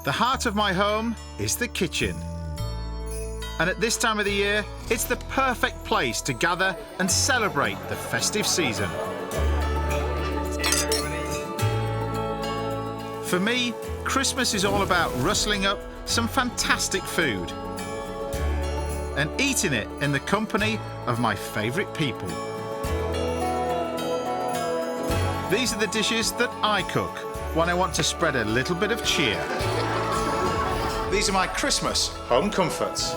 The heart of my home is the kitchen. And at this time of the year, it's the perfect place to gather and celebrate the festive season. For me, Christmas is all about rustling up some fantastic food and eating it in the company of my favourite people. These are the dishes that I cook when I want to spread a little bit of cheer. These are my Christmas home comforts.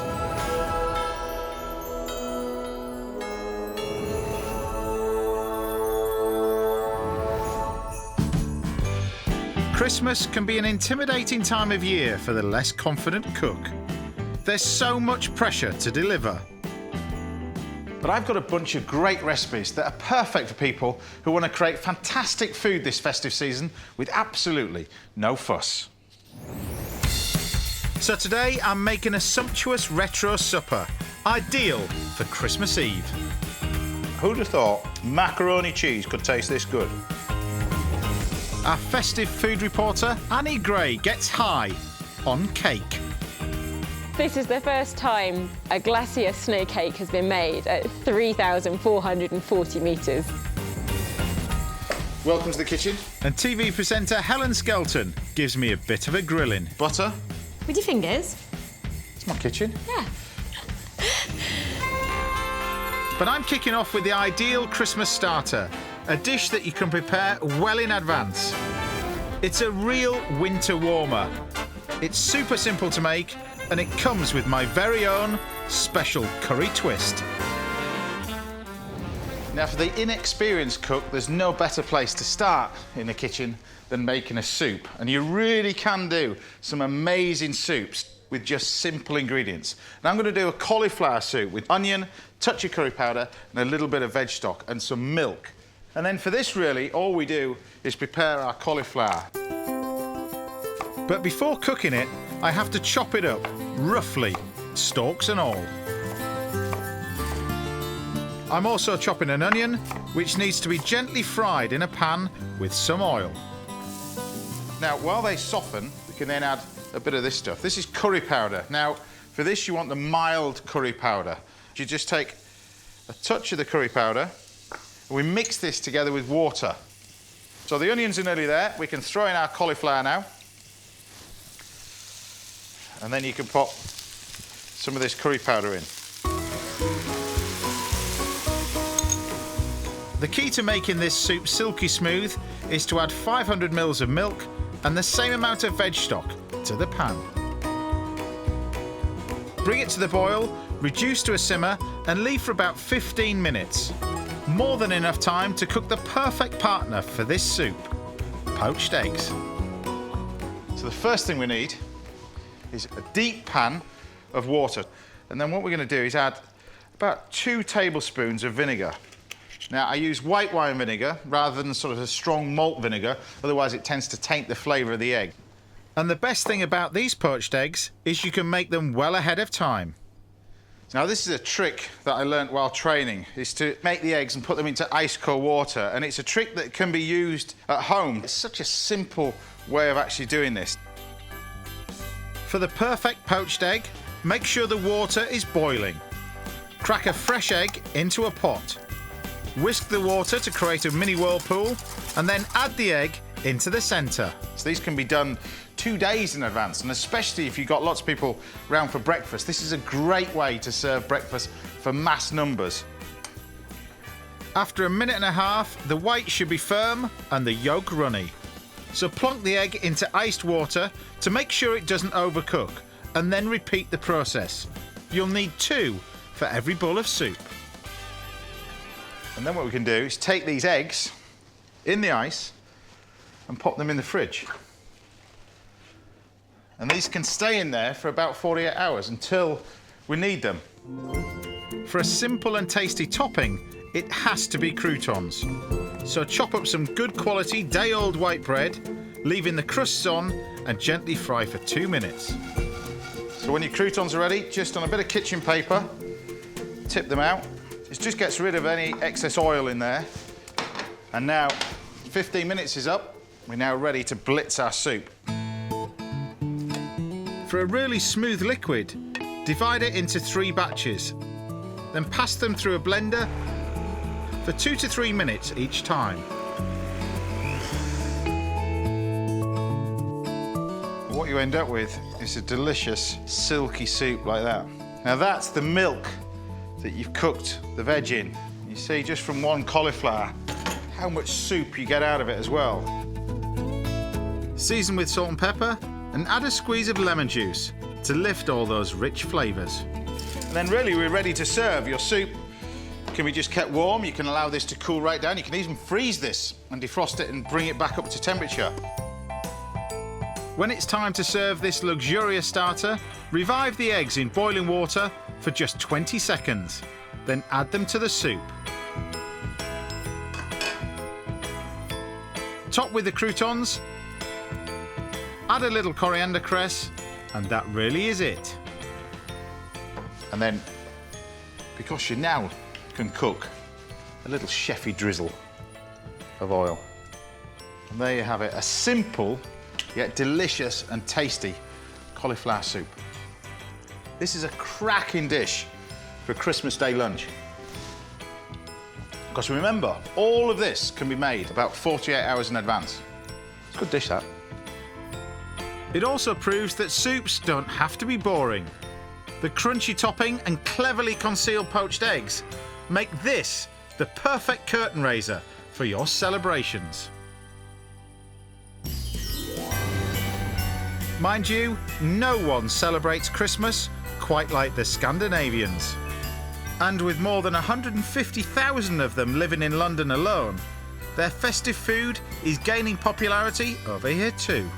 Christmas can be an intimidating time of year for the less confident cook. There's so much pressure to deliver. But I've got a bunch of great recipes that are perfect for people who want to create fantastic food this festive season with absolutely no fuss. So today I'm making a sumptuous retro supper, ideal for Christmas Eve. Who'd have thought macaroni cheese could taste this good? Our festive food reporter, Annie Gray, gets high on cake. This is the first time a Glacier snow cake has been made at 3,440 metres. Welcome to the kitchen. And TV presenter Helen Skelton gives me a bit of a grilling. Butter. With your fingers? It's my kitchen. Yeah. But I'm kicking off with the ideal Christmas starter, a dish that you can prepare well in advance. It's a real winter warmer. It's super simple to make, and it comes with my very own special curry twist. Now, for the inexperienced cook, there's no better place to start in the kitchen than making a soup. And you really can do some amazing soups with just simple ingredients. And I'm going to do a cauliflower soup with onion, touch of curry powder, and a little bit of veg stock and some milk. And then for this, really, all we do is prepare our cauliflower. But before cooking it, I have to chop it up, roughly, stalks and all. I'm also chopping an onion, which needs to be gently fried in a pan with some oil. Now, while they soften, we can then add a bit of this stuff. This is curry powder. Now, for this, you want the mild curry powder. You just take a touch of the curry powder, and we mix this together with water. So the onions are nearly there. We can throw in our cauliflower now. And then you can pop some of this curry powder in. The key to making this soup silky smooth is to add 500 ml of milk and the same amount of veg stock to the pan. Bring it to the boil, reduce to a simmer and leave for about 15 minutes. More than enough time to cook the perfect partner for this soup, poached eggs. So the first thing we need is a deep pan of water. And then what we're going to do is add about 2 tablespoons of vinegar. Now, I use white wine vinegar rather than sort of a strong malt vinegar, otherwise it tends to taint the flavour of the egg. And the best thing about these poached eggs is you can make them well ahead of time. Now, this is a trick that I learnt while training, is to make the eggs and put them into ice cold water, and it's a trick that can be used at home. It's such a simple way of actually doing this. For the perfect poached egg, make sure the water is boiling. Crack a fresh egg into a pot. Whisk the water to create a mini whirlpool, and then add the egg into the centre. So these can be done 2 days in advance, and especially if you've got lots of people round for breakfast, this is a great way to serve breakfast for mass numbers. After a minute and a half, the white should be firm and the yolk runny. So plonk the egg into iced water to make sure it doesn't overcook, and then repeat the process. You'll need 2 for every bowl of soup. And then what we can do is take these eggs in the ice and pop them in the fridge. And these can stay in there for about 48 hours until we need them. For a simple and tasty topping, it has to be croutons. So chop up some good quality day-old white bread, leaving the crusts on and gently fry for 2 minutes. So when your croutons are ready, just on a bit of kitchen paper, tip them out. It just gets rid of any excess oil in there. And now 15 minutes is up. We're now ready to blitz our soup. For a really smooth liquid, divide it into 3 batches. Then pass them through a blender for 2 to 3 minutes each time. What you end up with is a delicious silky soup like that. Now that's the milk that you've cooked the veg in. You see just from one cauliflower how much soup you get out of it as well. Season with salt and pepper and add a squeeze of lemon juice to lift all those rich flavours. And then really we're ready to serve. Your soup can be just kept warm. You can allow this to cool right down. You can even freeze this and defrost it and bring it back up to temperature. When it's time to serve this luxurious starter, revive the eggs in boiling water for just 20 seconds. Then add them to the soup. Top with the croutons. Add a little coriander cress, and that really is it. And then, because you now can cook, a little chefy drizzle of oil. And there you have it, a simple yet delicious and tasty cauliflower soup. This is a cracking dish for a Christmas Day lunch. Because remember, all of this can be made about 48 hours in advance. It's a good dish, that. It also proves that soups don't have to be boring. The crunchy topping and cleverly concealed poached eggs make this the perfect curtain raiser for your celebrations. Mind you, no one celebrates Christmas quite like the Scandinavians. And with more than 150,000 of them living in London alone, their festive food is gaining popularity over here too.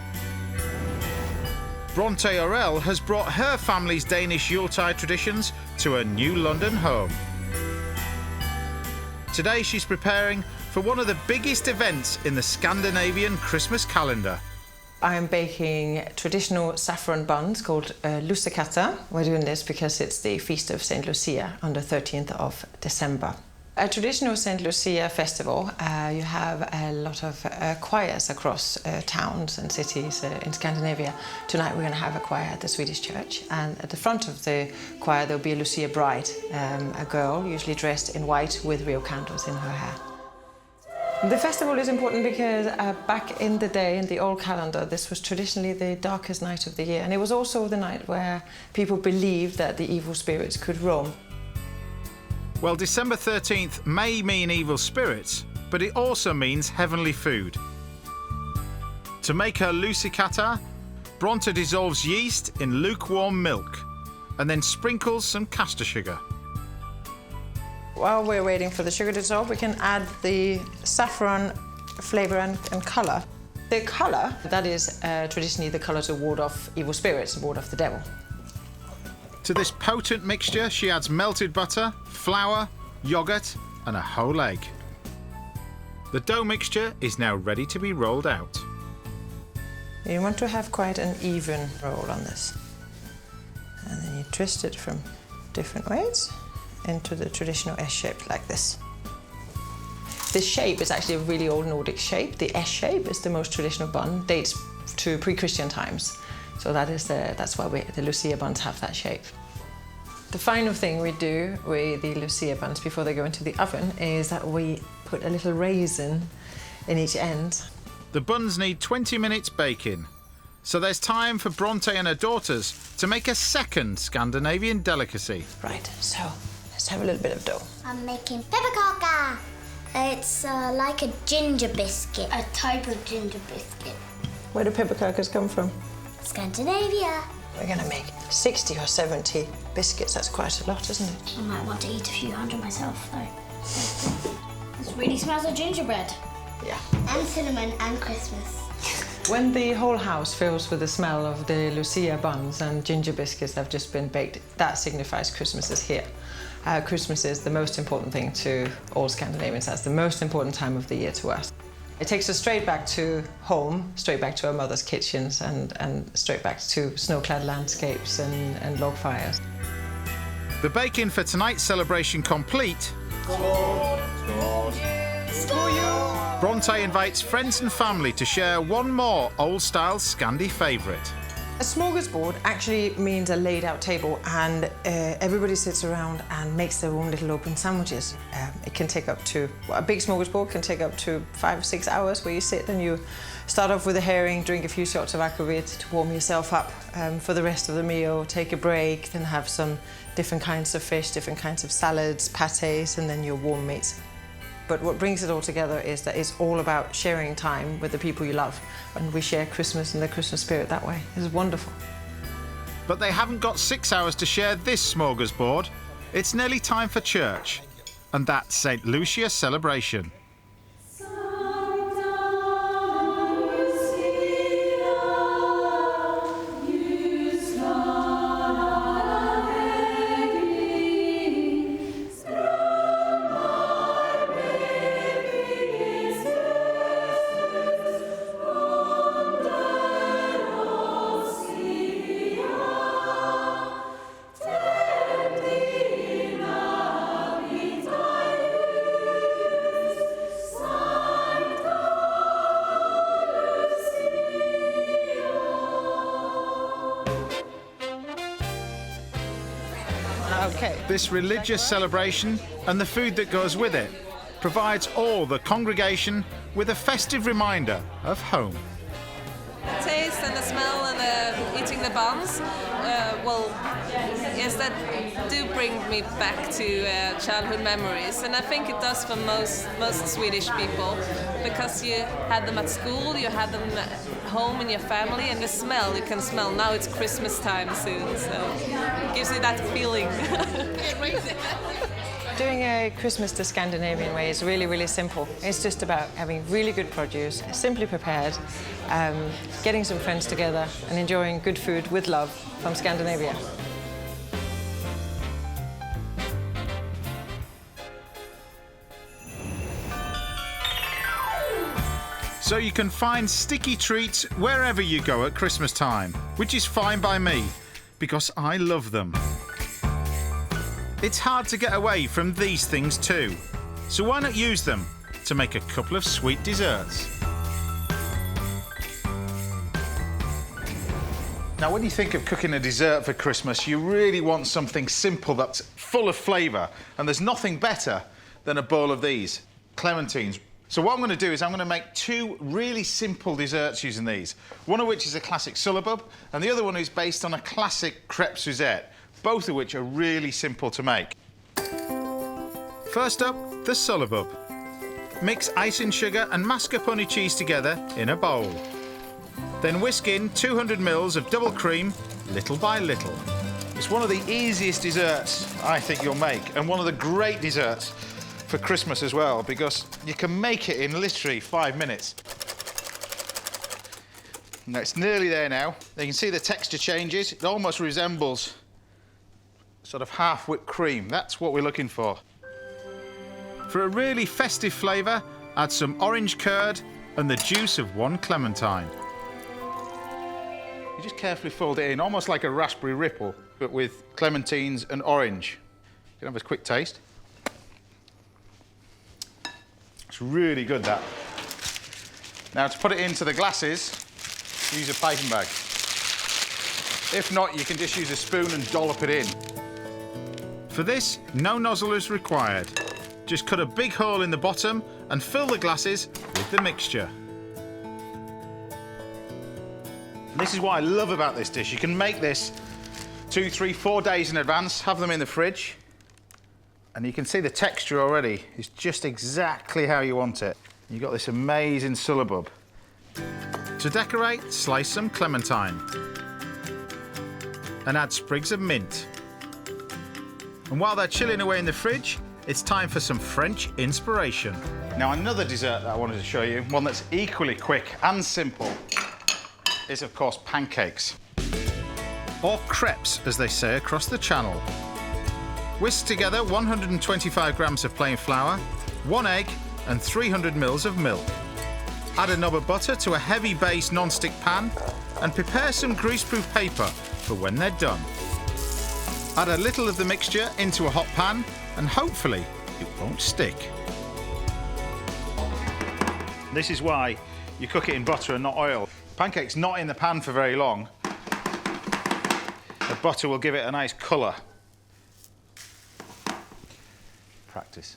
Bronte Orell has brought her family's Danish Yuletide traditions to a new London home. Today she's preparing for one of the biggest events in the Scandinavian Christmas calendar. I'm baking traditional saffron buns called lussekatter. We're doing this because it's the feast of St Lucia on the 13th of December. A traditional St Lucia festival, you have a lot of choirs across towns and cities in Scandinavia. Tonight we're going to have a choir at the Swedish church, and at the front of the choir there'll be a Lucia bride, a girl usually dressed in white with real candles in her hair. The festival is important because back in the day, in the old calendar, this was traditionally the darkest night of the year, and it was also the night where people believed that the evil spirits could roam. Well, December 13th may mean evil spirits, but it also means heavenly food. To make her lussekatter, Bronte dissolves yeast in lukewarm milk and then sprinkles some caster sugar. While we're waiting for the sugar to dissolve, we can add the saffron flavour and colour. The colour, that is traditionally the colour to ward off evil spirits, ward off the devil. To this potent mixture, she adds melted butter, flour, yoghurt, and a whole egg. The dough mixture is now ready to be rolled out. You want to have quite an even roll on this. And then you twist it from different ways into the traditional S shape like this. This shape is actually a really old Nordic shape. The S shape is the most traditional bun, dates to pre-Christian times. So that's why the Lucia buns have that shape. The final thing we do with the Lucia buns before they go into the oven is that we put a little raisin in each end. The buns need 20 minutes baking, so there's time for Bronte and her daughters to make a second Scandinavian delicacy. Right, so let's have a little bit of dough. I'm making pepperkaka. It's like a ginger biscuit. A type of ginger biscuit. Where do pepperkakas come from? Scandinavia. We're going to make 60 or 70 biscuits. That's quite a lot, isn't it? I might want to eat a few hundred myself, though. This really smells like gingerbread. Yeah. And cinnamon and Christmas. When the whole house fills with the smell of the Lucia buns and ginger biscuits that have just been baked, that signifies Christmas is here. Christmas is the most important thing to all Scandinavians. That's the most important time of the year to us. It takes us straight back to home, straight back to our mother's kitchens and straight back to snow-clad landscapes and log fires. The baking for tonight's celebration complete, Bronte invites friends and family to share one more old-style Scandi favourite. A smorgasbord actually means a laid out table, and everybody sits around and makes their own little open sandwiches. It can take up to, a big smorgasbord can take up to 5 or 6 hours, where you sit and you start off with a herring, drink a few shots of aquavit to warm yourself up for the rest of the meal, take a break, then have some different kinds of fish, different kinds of salads, pâtés, and then your warm meats. But what brings it all together is that it's all about sharing time with the people you love. And we share Christmas and the Christmas spirit that way. It's wonderful. But they haven't got 6 hours to share this smorgasbord. It's nearly time for church. And that's St Lucia celebration. This religious celebration and the food that goes with it provides all the congregation with a festive reminder of home. The taste and the smell and eating the buns, yes, that do bring me back to childhood memories, and I think it does for most Swedish people, because you had them at school, you had them at home in your family, and the smell, you can smell. Now it's Christmas time soon, so it gives you that feeling. Doing a Christmas the Scandinavian way is really, really simple. It's just about having really good produce, simply prepared, getting some friends together and enjoying good food with love from Scandinavia. So you can find sticky treats wherever you go at Christmas time, which is fine by me, because I love them. It's hard to get away from these things too, so why not use them to make a couple of sweet desserts? Now, when you think of cooking a dessert for Christmas, you really want something simple that's full of flavour, and there's nothing better than a bowl of these, Clementines. So what I'm going to do is I'm going to make 2 really simple desserts using these, one of which is a classic Syllabub, and the other one is based on a classic Crepes Suzette, both of which are really simple to make. First up, the Syllabub. Mix icing sugar and mascarpone cheese together in a bowl. Then whisk in 200 ml of double cream, little by little. It's one of the easiest desserts I think you'll make, and one of the great desserts for Christmas as well, because you can make it in literally 5 minutes. Now, it's nearly there now. You can see the texture changes. It almost resembles sort of half whipped cream. That's what we're looking for. For a really festive flavour, add some orange curd and the juice of 1 clementine. You just carefully fold it in, almost like a raspberry ripple, but with clementines and orange. You can have a quick taste. It's really good, that. Now, to put it into the glasses, use a piping bag. If not, you can just use a spoon and dollop it in. For this, no nozzle is required. Just cut a big hole in the bottom and fill the glasses with the mixture. And this is what I love about this dish. You can make this 2, 3, 4 days in advance, have them in the fridge, and you can see the texture already is just exactly how you want it. You've got this amazing Syllabub. To decorate, slice some clementine and add sprigs of mint. And while they're chilling away in the fridge, it's time for some French inspiration. Now, another dessert that I wanted to show you, one that's equally quick and simple, is of course pancakes. Or crepes, as they say across the channel. Whisk together 125 grams of plain flour, 1 egg and 300 ml of milk. Add a knob of butter to a heavy base non-stick pan and prepare some greaseproof paper for when they're done. Add a little of the mixture into a hot pan and hopefully it won't stick. This is why you cook it in butter and not oil. Pancakes not in the pan for very long, The butter will give it a nice colour. Practice.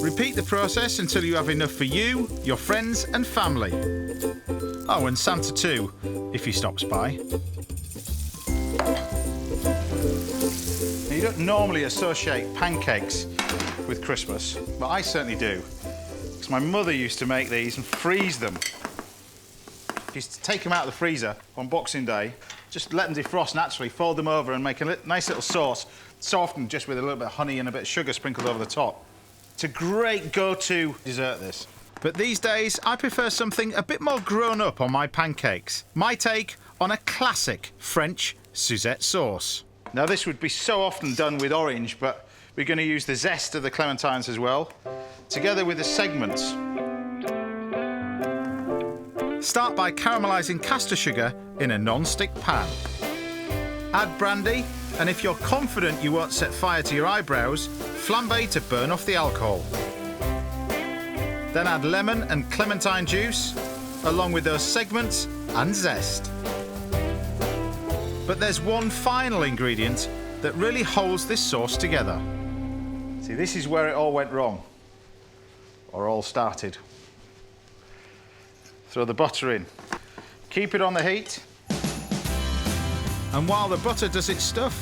Repeat the process until you have enough for you, your friends and family. Oh, and Santa too, if he stops by. Now, you don't normally associate pancakes with Christmas, but I certainly do. Because my mother used to make these and freeze them. She used to take them out of the freezer on Boxing Day, just let them defrost naturally, fold them over and make a nice little sauce, so often just with a little bit of honey and a bit of sugar sprinkled over the top. It's a great go-to dessert, this. But these days, I prefer something a bit more grown-up on my pancakes. My take on a classic French Suzette sauce. Now, this would be so often done with orange, but we're going to use the zest of the clementines as well, together with the segments. Start by caramelising caster sugar in a non-stick pan. Add brandy, and if you're confident you won't set fire to your eyebrows, flambe to burn off the alcohol. Then add lemon and clementine juice, along with those segments and zest. But there's one final ingredient that really holds this sauce together. See, this is where it all went wrong, or all started. Throw the butter in. Keep it on the heat. And while the butter does its stuff,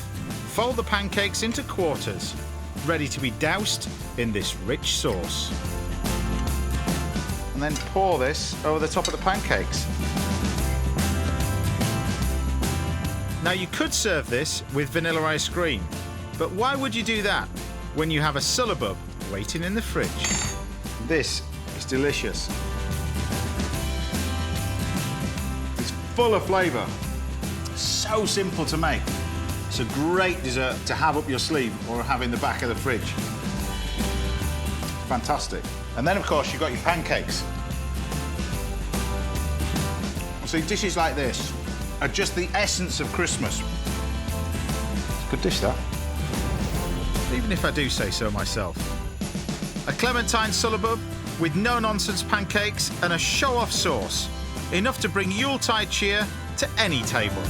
fold the pancakes into quarters, ready to be doused in this rich sauce. And then pour this over the top of the pancakes. Now you could serve this with vanilla ice cream, but why would you do that when you have a Syllabub waiting in the fridge? This is delicious. It's full of flavour. So simple to make. It's a great dessert to have up your sleeve or have in the back of the fridge. Fantastic. And then, of course, you've got your pancakes. See, dishes like this are just the essence of Christmas. It's a good dish, that. Even if I do say so myself. A Clementine Syllabub with no-nonsense pancakes and a show-off sauce. Enough to bring Yuletide cheer to any table.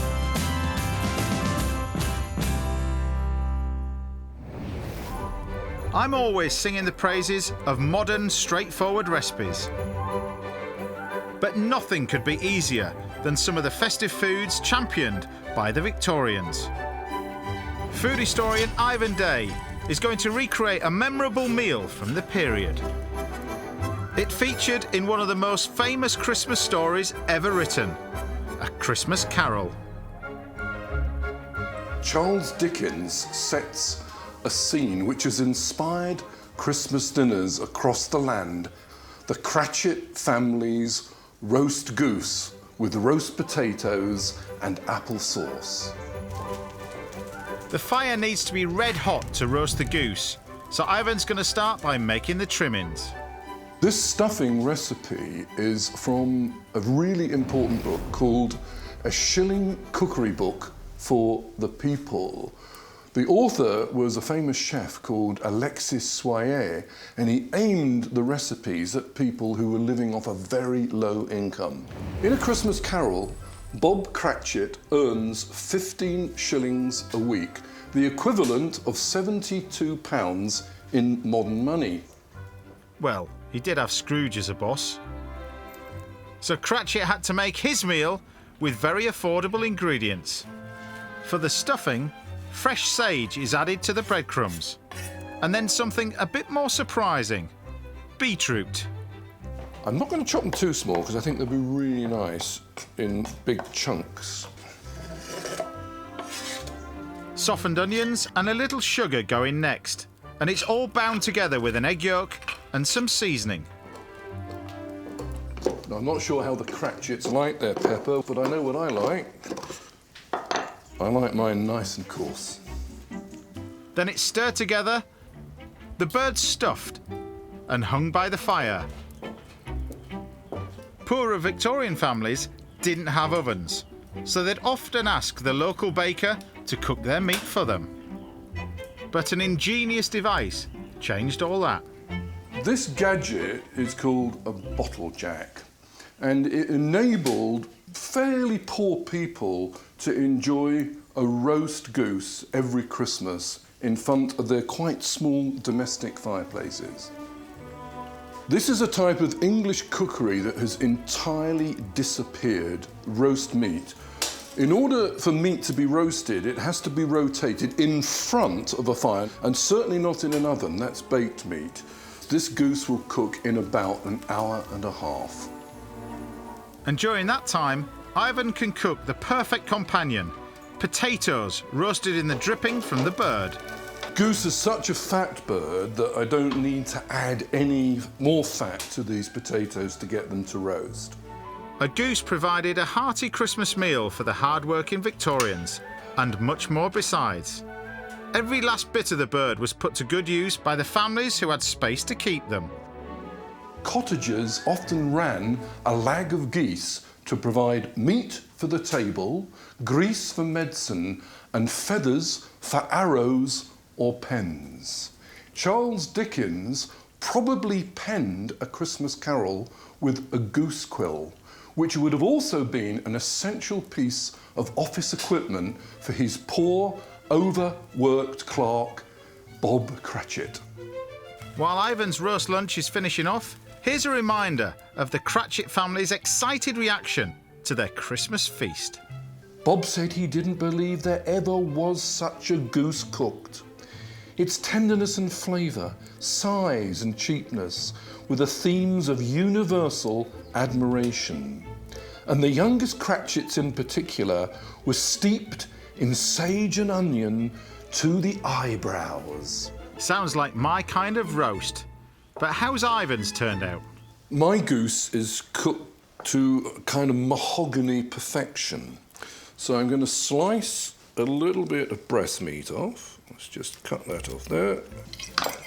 I'm always singing the praises of modern, straightforward recipes. But nothing could be easier than some of the festive foods championed by the Victorians. Food historian Ivan Day is going to recreate a memorable meal from the period. It featured in one of the most famous Christmas stories ever written, A Christmas Carol. Charles Dickens sets a scene which has inspired Christmas dinners across the land. The Cratchit family's roast goose with roast potatoes and apple sauce. The fire needs to be red hot to roast the goose, so Ivan's going to start by making the trimmings. This stuffing recipe is from a really important book called A Shilling Cookery Book for the People. The author was a famous chef called Alexis Soyer, and he aimed the recipes at people who were living off a very low income. In A Christmas Carol, Bob Cratchit earns 15 shillings a week, the equivalent of £72 in modern money. Well, he did have Scrooge as a boss. So Cratchit had to make his meal with very affordable ingredients. For the stuffing, fresh sage is added to the breadcrumbs. And then something a bit more surprising, beetroot. I'm not going to chop them too small because I think they'll be really nice in big chunks. Softened onions and a little sugar go in next. And it's all bound together with an egg yolk and some seasoning. Now, I'm not sure how the Cratchits like their pepper, but I know what I like. I like mine nice and coarse. Then it's stirred together, the birds stuffed and hung by the fire. Poorer Victorian families didn't have ovens, so they'd often ask the local baker to cook their meat for them. But an ingenious device changed all that. This gadget is called a bottle jack, and it enabled fairly poor people to enjoy a roast goose every Christmas in front of their quite small domestic fireplaces. This is a type of English cookery that has entirely disappeared, roast meat. In order for meat to be roasted, it has to be rotated in front of a fire, and certainly not in an oven, that's baked meat. This goose will cook in about an hour and a half. And during that time, Ivan can cook the perfect companion, potatoes roasted in the dripping from the bird. Goose is such a fat bird that I don't need to add any more fat to these potatoes to get them to roast. A goose provided a hearty Christmas meal for the hard-working Victorians, and much more besides. Every last bit of the bird was put to good use by the families who had space to keep them. Cottagers often ran a lag of geese to provide meat for the table, grease for medicine, and feathers for arrows or pens. Charles Dickens probably penned A Christmas Carol with a goose quill, which would have also been an essential piece of office equipment for his poor, overworked clerk, Bob Cratchit. While Ivan's roast lunch is finishing off, here's a reminder of the Cratchit family's excited reaction to their Christmas feast. Bob said he didn't believe there ever was such a goose cooked. Its tenderness and flavour, size and cheapness were the themes of universal admiration. And the youngest Cratchits in particular were steeped in sage and onion to the eyebrows. Sounds like my kind of roast. But how's Ivan's turned out? My goose is cooked to a kind of mahogany perfection. So I'm going to slice a little bit of breast meat off. Let's just cut that off there.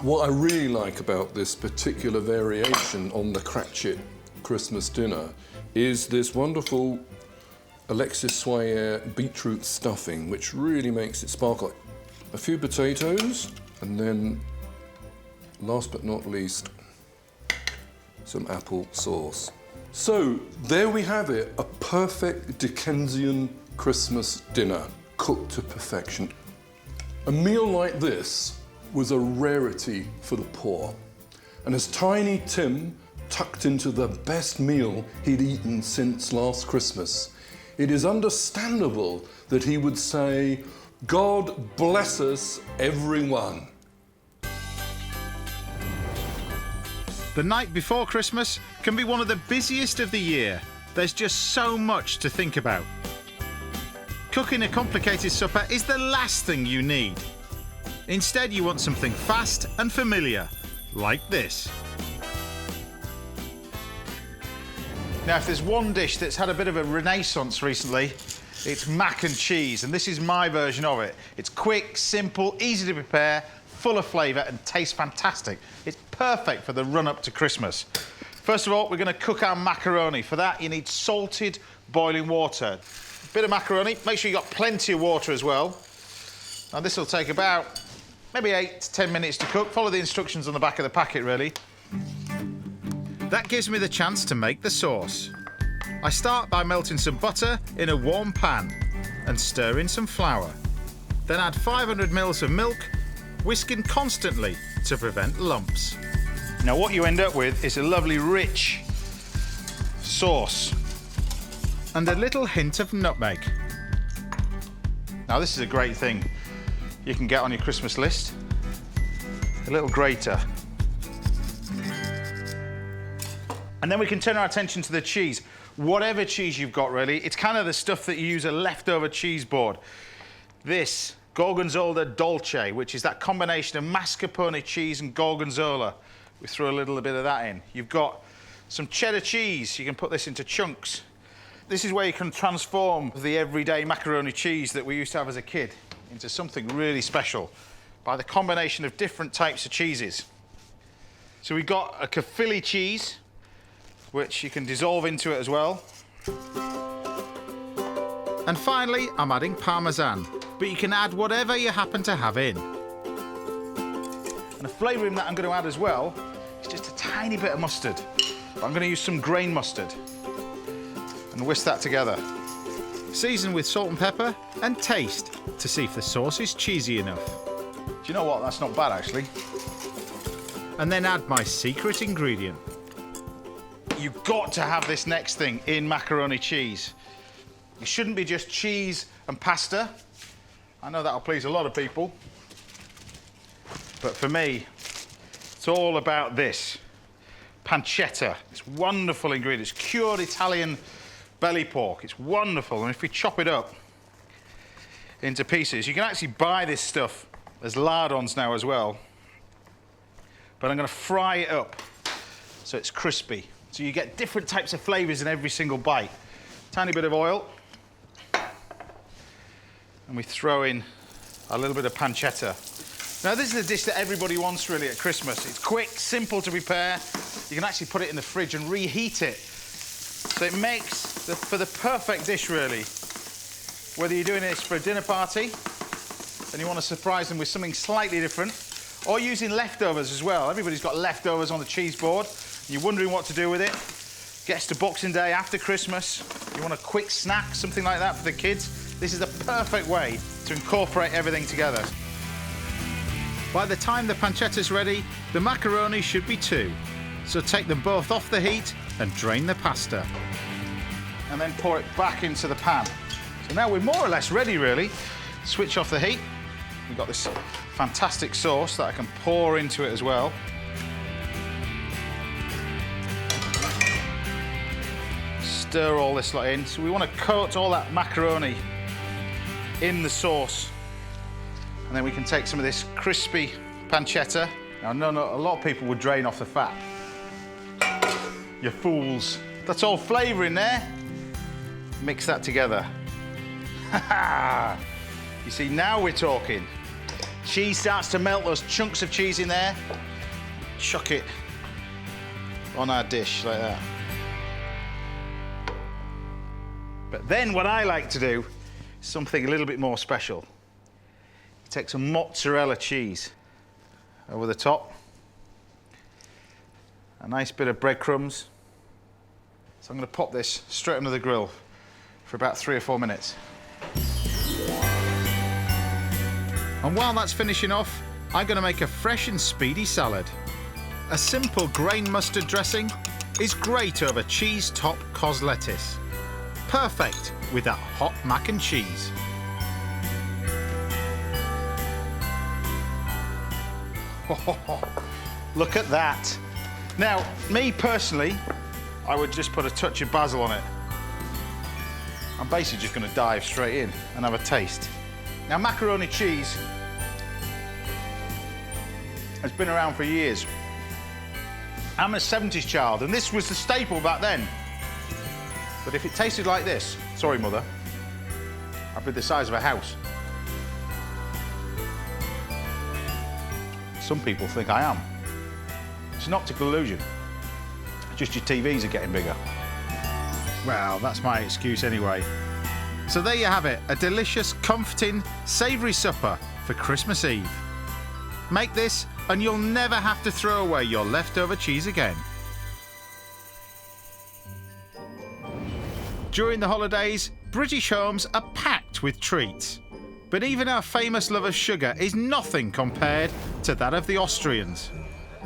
What I really like about this particular variation on the Cratchit Christmas dinner is this wonderful Alexis Soyer beetroot stuffing, which really makes it sparkle. A few potatoes, and then, last but not least, some apple sauce. So, there we have it, a perfect Dickensian Christmas dinner, cooked to perfection. A meal like this was a rarity for the poor. And as Tiny Tim tucked into the best meal he'd eaten since last Christmas, it is understandable that he would say, "God bless us, everyone." The night before Christmas can be one of the busiest of the year. There's just so much to think about. Cooking a complicated supper is the last thing you need. Instead, you want something fast and familiar, like this. Now, if there's one dish that's had a bit of a renaissance recently, it's mac and cheese, and this is my version of it. It's quick, simple, easy to prepare, full of flavour and tastes fantastic. It's perfect for the run-up to Christmas. First of all, we're going to cook our macaroni. For that, you need salted boiling water. Bit of macaroni, make sure you've got plenty of water as well. Now this will take about maybe 8 to 10 minutes to cook. Follow the instructions on the back of the packet, really. That gives me the chance to make the sauce. I start by melting some butter in a warm pan and stir in some flour. Then add 500 ml of milk, whisking constantly to prevent lumps. Now what you end up with is a lovely rich sauce. And a little hint of nutmeg. Now this is a great thing you can get on your Christmas list. A little grater. And then we can turn our attention to the cheese. Whatever cheese you've got, really, it's kind of the stuff that you use a leftover cheese board. This Gorgonzola Dolce, which is that combination of mascarpone cheese and Gorgonzola. We throw a little bit of that in. You've got some cheddar cheese. You can put this into chunks. This is where you can transform the everyday macaroni cheese that we used to have as a kid into something really special by the combination of different types of cheeses. So we've got a Cauliflower cheese, which you can dissolve into it as well. And finally, I'm adding Parmesan, but you can add whatever you happen to have in. And the flavouring that I'm going to add as well is just a tiny bit of mustard. But I'm going to use some grain mustard. and whisk that together. Season with salt and pepper and taste to see if the sauce is cheesy enough. Do you know what? That's not bad, actually. And then add my secret ingredient. You've got to have this next thing in macaroni cheese. It shouldn't be just cheese and pasta. I know that'll please a lot of people. But for me, it's all about this. Pancetta, this wonderful ingredient. It's cured Italian belly pork. It's wonderful. And if we chop it up into pieces, you can actually buy this stuff as lardons now as well. But I'm going to fry it up so it's crispy. So you get different types of flavours in every single bite. Tiny bit of oil. And we throw in a little bit of pancetta. Now, this is a dish that everybody wants, really, at Christmas. It's quick, simple to prepare. You can actually put it in the fridge and reheat it. So it makes for the perfect dish, really. Whether you're doing this for a dinner party and you want to surprise them with something slightly different, or using leftovers as well. Everybody's got leftovers on the cheese board. You're wondering what to do with it. Gets to Boxing Day after Christmas. You want a quick snack, something like that for the kids. This is the perfect way to incorporate everything together. By the time the pancetta's ready, the macaroni should be too. So take them both off the heat and drain the pasta. And then pour it back into the pan. So now we're more or less ready, really. Switch off the heat. We've got this fantastic sauce that I can pour into it as well. Stir all this lot in. So we want to coat all that macaroni in the sauce. And then we can take some of this crispy pancetta. Now, no, a lot of people would drain off the fat. You fools. That's all flavour in there. Mix that together. You see, now we're talking. Cheese starts to melt, those chunks of cheese in there. Chuck it on our dish like that. But then what I like to do is something a little bit more special. You take some mozzarella cheese over the top. A nice bit of breadcrumbs. So I'm going to pop this straight under the grill for about 3 or 4 minutes. And while that's finishing off, I'm going to make a fresh and speedy salad. A simple grain mustard dressing is great over cheese-top cos lettuce. Perfect with that hot mac and cheese. Look at that. Now, me personally, I would just put a touch of basil on it. I'm basically just going to dive straight in and have a taste. Now, macaroni cheese has been around for years. I'm a 70s child, and this was the staple back then. But if it tasted like this, sorry, Mother, I'd be the size of a house. Some people think I am. It's an optical illusion. Just your TVs are getting bigger. Well, that's my excuse anyway. So there you have it, a delicious, comforting, savoury supper for Christmas Eve. Make this and you'll never have to throw away your leftover cheese again. During the holidays, British homes are packed with treats. But even our famous love of sugar is nothing compared to that of the Austrians.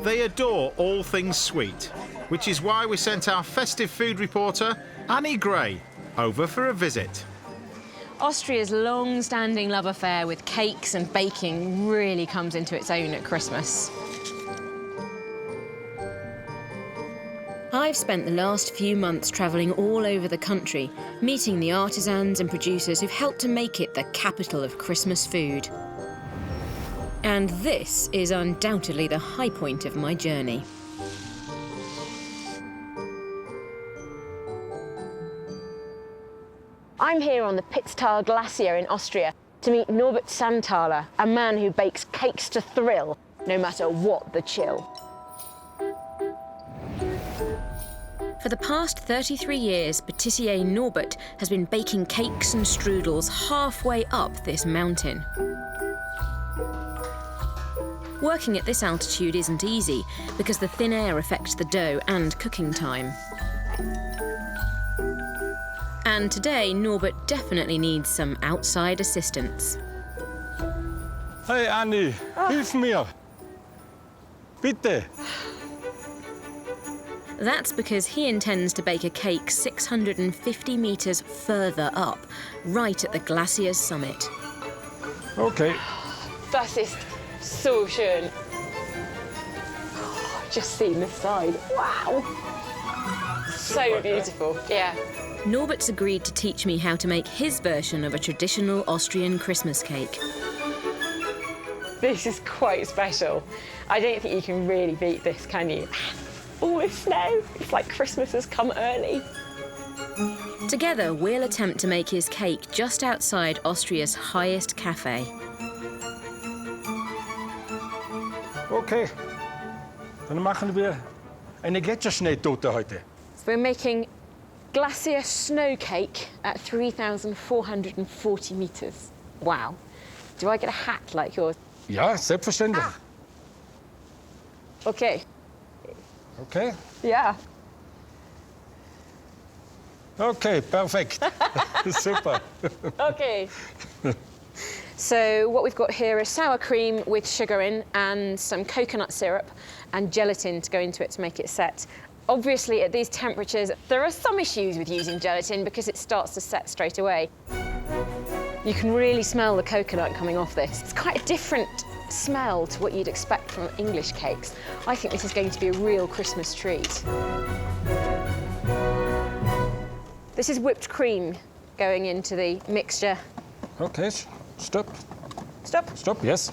They adore all things sweet, which is why we sent our festive food reporter, Annie Gray, over for a visit. Austria's long-standing love affair with cakes and baking really comes into its own at Christmas. I've spent the last few months travelling all over the country, meeting the artisans and producers who've helped to make it the capital of Christmas food. And this is undoubtedly the high point of my journey. I'm here on the Pitztal Glacier in Austria to meet Norbert Sandthaler, a man who bakes cakes to thrill, no matter what the chill. For the past 33 years, patissier Norbert has been baking cakes and strudels halfway up this mountain. Working at this altitude isn't easy because the thin air affects the dough and cooking time. And today, Norbert definitely needs some outside assistance. Hey Annie, hilf mir. Bitte. That's because he intends to bake a cake 650 metres further up, right at the Glacier's summit. Okay. Das ist so schön. Just seen this side. Wow. So beautiful. Yeah. Norbert's agreed to teach me how to make his version of a traditional Austrian Christmas cake. This is quite special. I don't think you can really beat this, can you? All this snow. It's like Christmas has come early. Together, we'll attempt to make his cake just outside Austria's highest cafe. Okay. Dann machen wir eine Gletscherschneetorte heute. So we're making Glacier snow cake at 3,440 metres. Wow. Do I get a hat like yours? Ja, selbstverständlich. Okay. Okay. Yeah. Okay, perfect. Super. Okay. So what we've got here is sour cream with sugar in and some coconut syrup and gelatin to go into it to make it set. Obviously, at these temperatures, there are some issues with using gelatin because it starts to set straight away. You can really smell the coconut coming off this. It's quite a different smell to what you'd expect from English cakes. I think this is going to be a real Christmas treat. This is whipped cream going into the mixture. Okay, stop. Stop. Stop, yes.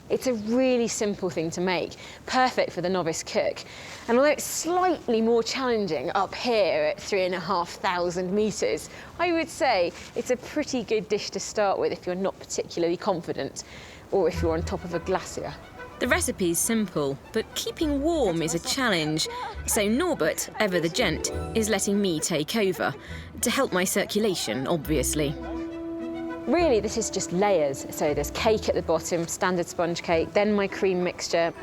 It's a really simple thing to make, perfect for the novice cook. And although it's slightly more challenging up here at 3,500 metres, I would say it's a pretty good dish to start with if you're not particularly confident, or if you're on top of a glacier. The recipe's simple, but keeping warm is a challenge. So Norbert, ever the gent, is letting me take over, to help my circulation, obviously. Really, this is just layers. So there's cake at the bottom, standard sponge cake, then my cream mixture.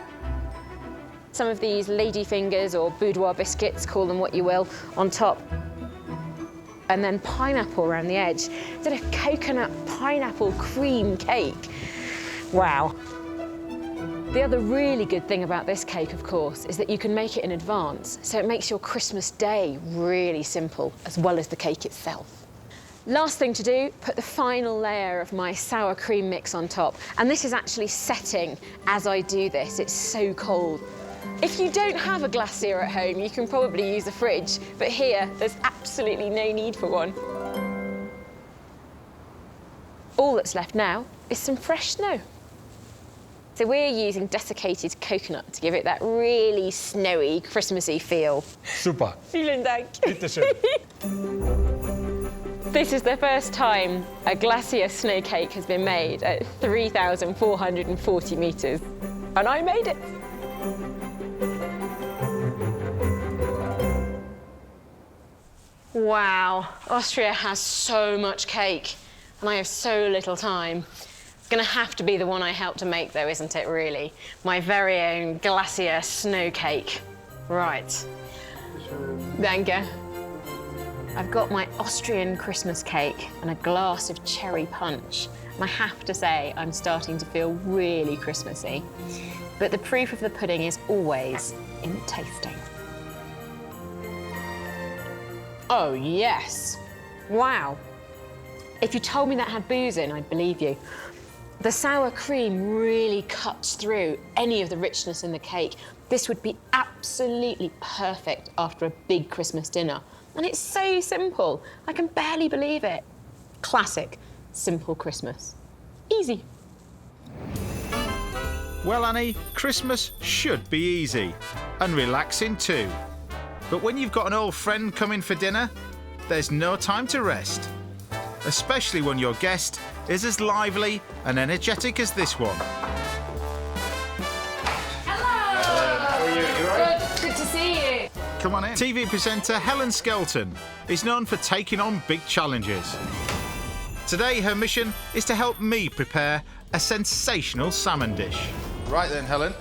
Some of these lady fingers or boudoir biscuits, call them what you will, on top. And then pineapple around the edge. Instead of coconut pineapple cream cake. Wow. The other really good thing about this cake, of course, is that you can make it in advance. So it makes your Christmas day really simple, as well as the cake itself. Last thing to do, put the final layer of my sour cream mix on top. And this is actually setting as I do this. It's so cold. If you don't have a glacier at home, you can probably use the fridge. But here, there's absolutely no need for one. All that's left now is some fresh snow. So we're using desiccated coconut to give it that really snowy, Christmassy feel. Super. Vielen Dank. Bitte schön. This is the first time a glacier snow cake has been made at 3,440 metres. And I made it. Wow, Austria has so much cake and I have so little time. It's going to have to be the one I helped to make though, isn't it, really? My very own glacier snow cake. Right. Danke. I've got my Austrian Christmas cake and a glass of cherry punch. And I have to say, I'm starting to feel really Christmassy. But the proof of the pudding is always in the tasting. Oh, yes. Wow. If you told me that had booze in, I'd believe you. The sour cream really cuts through any of the richness in the cake. This would be absolutely perfect after a big Christmas dinner. And it's so simple. I can barely believe it. Classic, simple Christmas. Easy. Well, Annie, Christmas should be easy and relaxing too. But when you've got an old friend coming for dinner, there's no time to rest. Especially when your guest is as lively and energetic as this one. Come on in. TV presenter Helen Skelton is known for taking on big challenges. Today, her mission is to help me prepare a sensational salmon dish. Right then, Helen.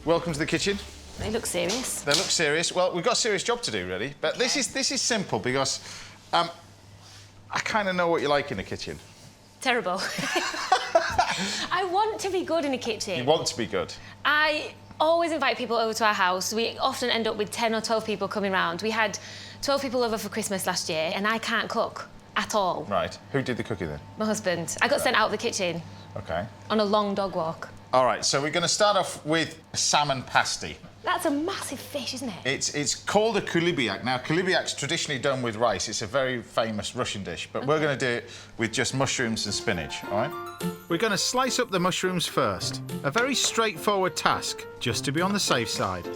Welcome to the kitchen. They look serious. They look serious. Well, we've got a serious job to do, really. But this is simple because I kind of know what you like in the kitchen. Terrible. I want to be good in the kitchen. You want to be good. I always invite people over to our house. We often end up with 10 or 12 people coming round. We had 12 people over for Christmas last year, and I can't cook at all. Right. Who did the cooking then? My husband. I got sent out of the kitchen. OK. On a long dog walk. All right, so we're going to start off with salmon pasty. That's a massive fish, isn't it? It's called a kulebiaka. Now, kulebiak's traditionally done with rice. It's a very famous Russian dish, but we're going to do it with just mushrooms and spinach, all right? We're going to slice up the mushrooms first. A very straightforward task, just to be on the safe side.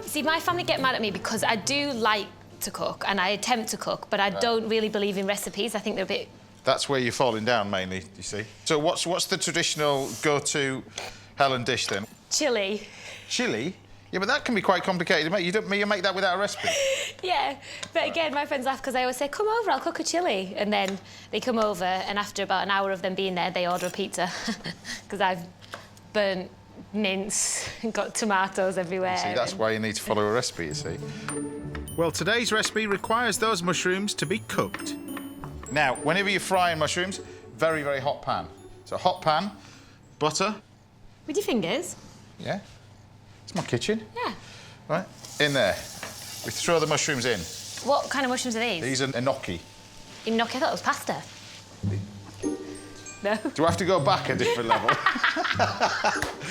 See, my family get mad at me because I do like to cook and I attempt to cook, but I don't really believe in recipes. I think they're a bit... That's where you're falling down, mainly, you see. So what's the traditional go-to Helen dish, then? Chili. Chili? Yeah, but that can be quite complicated to make. You make that without a recipe? Yeah, but again, my friends laugh because I always say, come over, I'll cook a chili. And then they come over, and after about an hour of them being there, they order a pizza. Because I've burnt mince and got tomatoes everywhere. See, that's why you need to follow a recipe, you see. Well, today's recipe requires those mushrooms to be cooked. Now, whenever you're frying mushrooms, very, very hot pan. So hot pan, butter. With your fingers? Yeah. It's my kitchen. Yeah. Right, in there. We throw the mushrooms in. What kind of mushrooms are these? These are gnocchi. Gnocchi? I thought it was pasta. No? Do I have to go back a different level?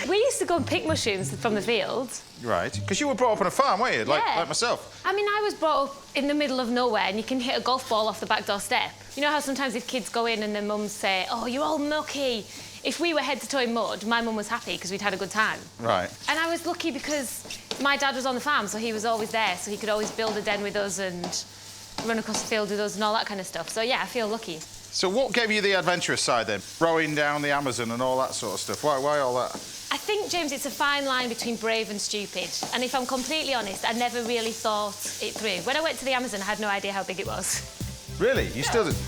We used to go and pick mushrooms from the fields. Right, because you were brought up on a farm, weren't you? Like myself. I mean, I was brought up in the middle of nowhere and you can hit a golf ball off the back door step. You know how sometimes if kids go in and their mums say, oh, you're all mucky. If we were head to toe in mud, my mum was happy because we'd had a good time. Right. And I was lucky because my dad was on the farm, so he was always there, so he could always build a den with us and run across the field with us and all that kind of stuff. So, yeah, I feel lucky. So what gave you the adventurous side, then? Rowing down the Amazon and all that sort of stuff. Why all that? I think, James, it's a fine line between brave and stupid. And if I'm completely honest, I never really thought it through. When I went to the Amazon, I had no idea how big it was. Really? You still didn't?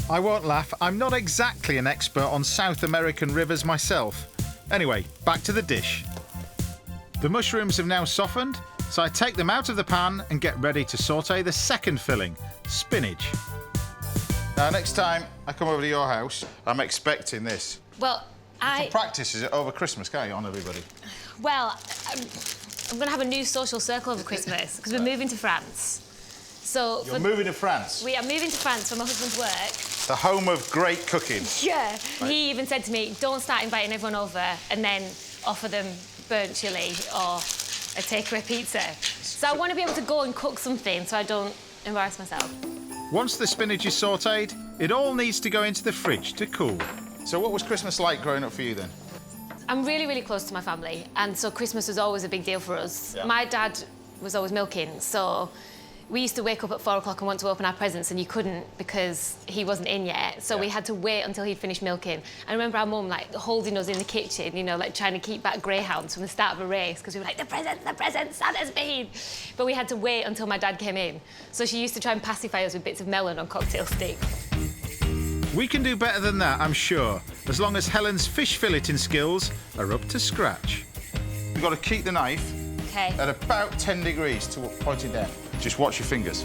I won't laugh, I'm not exactly an expert on South American rivers myself. Anyway, back to the dish. The mushrooms have now softened, so I take them out of the pan and get ready to sauté the second filling, spinach. Now, next time I come over to your house, I'm expecting this. Well, You can practice it over Christmas, can't you, on everybody? Well, I'm going to have a new social circle over Christmas because we're moving to France. So You're moving to France? We are moving to France for my husband's work. The home of great cooking. Yeah. Right. He even said to me, don't start inviting everyone over and then offer them burnt chili or a takeaway pizza. So I want to be able to go and cook something so I don't embarrass myself. Once the spinach is sautéed, it all needs to go into the fridge to cool. So what was Christmas like growing up for you then? I'm really, really close to my family, and so Christmas was always a big deal for us. Yeah. My dad was always milking, so we used to wake up at 4 o'clock and want to open our presents, and you couldn't because he wasn't in yet. So we had to wait until he'd finished milking. I remember our mum, like, holding us in the kitchen, you know, like, trying to keep back greyhounds from the start of a race, because we were like, the presents, Santa's been. But we had to wait until my dad came in. So she used to try and pacify us with bits of melon on cocktail sticks. We can do better than that, I'm sure, as long as Helen's fish filleting skills are up to scratch. You've got to keep the knife at about 10 degrees to pointing down. Just watch your fingers.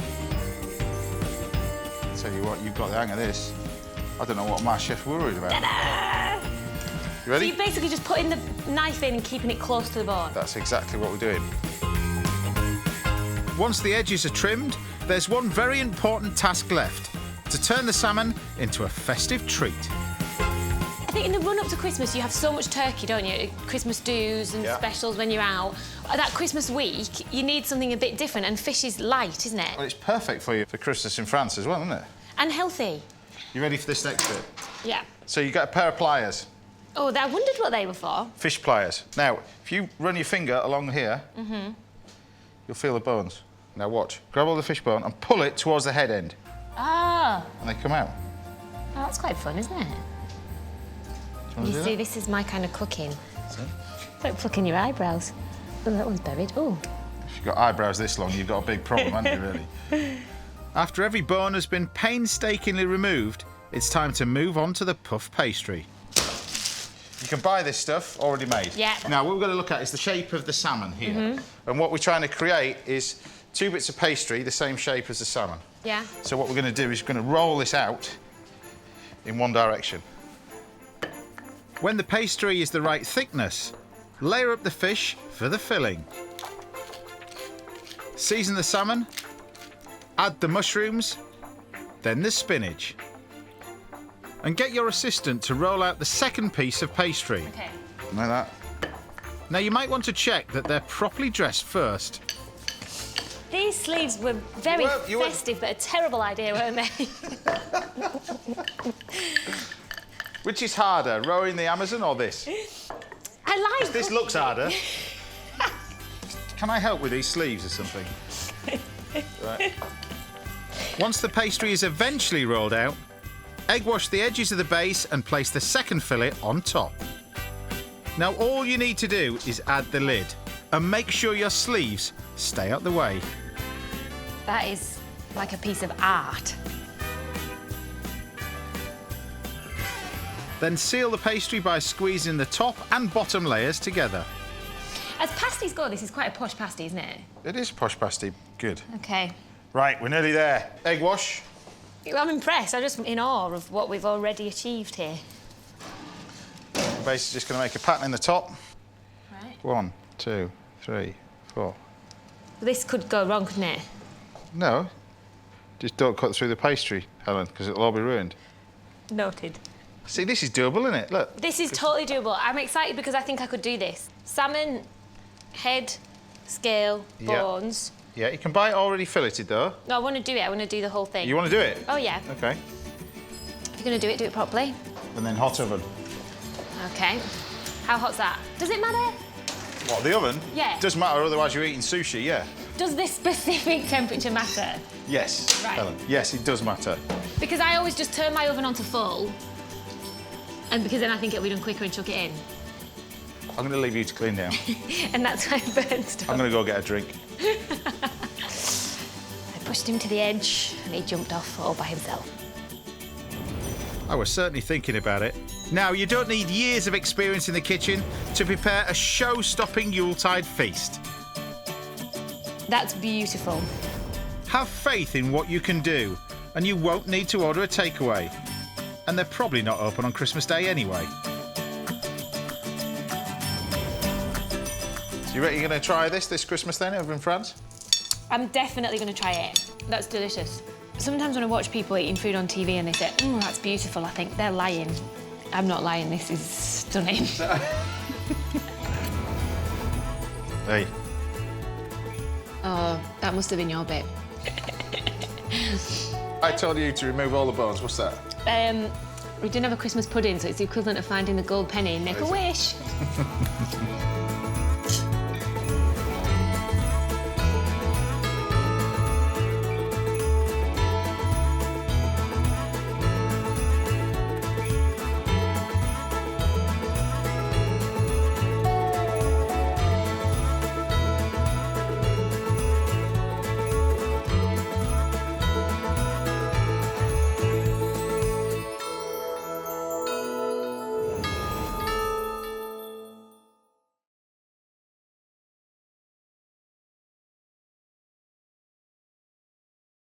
Tell you what, you've got the hang of this. I don't know what my chef's worried about. Ta-da! You ready? So you're basically just putting the knife in and keeping it close to the bone. That's exactly what we're doing. Once the edges are trimmed, there's one very important task left: to turn the salmon into a festive treat. I think in the run-up to Christmas, you have so much turkey, don't you? Christmas do's and specials when you're out. That Christmas week, you need something a bit different, and fish is light, isn't it? Well, it's perfect for you for Christmas in France as well, isn't it? And healthy. You ready for this next bit? Yeah. So you got a pair of pliers. Oh, I wondered what they were for. Fish pliers. Now, if you run your finger along here, you'll feel the bones. Now watch. Grab all the fish bone and pull it towards the head end. Ah. And they come out. Oh, that's quite fun, isn't it? You see, this is my kind of cooking. Don't pluck in your eyebrows. Oh, that one's buried. Oh. If you've got eyebrows this long, you've got a big problem, haven't you, really? After every bone has been painstakingly removed, it's time to move on to the puff pastry. You can buy this stuff already made. Yeah. Now, what we're going to look at is the shape of the salmon here. And what we're trying to create is 2 bits of pastry the same shape as the salmon. Yeah. So what we're going to do is we're going to roll this out in one direction. When the pastry is the right thickness, layer up the fish for the filling. Season the salmon, add the mushrooms, then the spinach. And get your assistant to roll out the second piece of pastry. Okay. Like that. Now you might want to check that they're properly dressed first. These sleeves were very You were- festive, but a terrible idea, weren't they? Which is harder, rowing the Amazon or this? I like This looks harder. Can I help with these sleeves or something? Right. Once the pastry is eventually rolled out, egg wash the edges of the base and place the second fillet on top. Now all you need to do is add the lid and make sure your sleeves stay out the way. That is like a piece of art. Then seal the pastry by squeezing the top and bottom layers together. As pasties go, this is quite a posh pasty, isn't it? It is posh pasty. Good. Okay. Right, we're nearly there. Egg wash. I'm impressed. I'm just in awe of what we've already achieved here. Basically just going to make a pattern in the top. Right. 1, 2, 3, 4. This could go wrong, couldn't it? No, just don't cut through the pastry, Helen, because it'll all be ruined. Noted. See, this is doable, isn't it? Look. This is totally doable. I'm excited because I think I could do this. Salmon, head, scale, Yeah. bones. Yeah, you can buy it already filleted, though. No, I want to do it. I want to do the whole thing. You want to do it? Oh, yeah. OK. If you're going to do it properly. And then hot oven. OK. How hot's that? Does it matter? What, the oven? Yeah. Doesn't matter, otherwise you're eating sushi, yeah. Does this specific temperature matter? Yes, Right. Helen. Yes, it does matter. Because I always just turn my oven on to full, and because then I think it'll be done quicker and chuck it in. I'm going to leave you to clean now. And that's why I burned stuff. I'm going to go get a drink. I pushed him to the edge, and he jumped off all by himself. I was certainly thinking about it. Now, you don't need years of experience in the kitchen to prepare a show-stopping Yuletide feast. That's beautiful. Have faith in what you can do, and you won't need to order a takeaway. And they're probably not open on Christmas Day anyway. So you reckon you're going to try this Christmas then, over in France? I'm definitely going to try it. That's delicious. Sometimes when I watch people eating food on TV and they say, "Oh, that's beautiful," I think they're lying. I'm not lying. This is stunning. Hey. Oh, that must have been your bit. I told you to remove all the bones. What's that? We didn't have a Christmas pudding, so it's the equivalent of finding the gold penny in Make-A-Wish.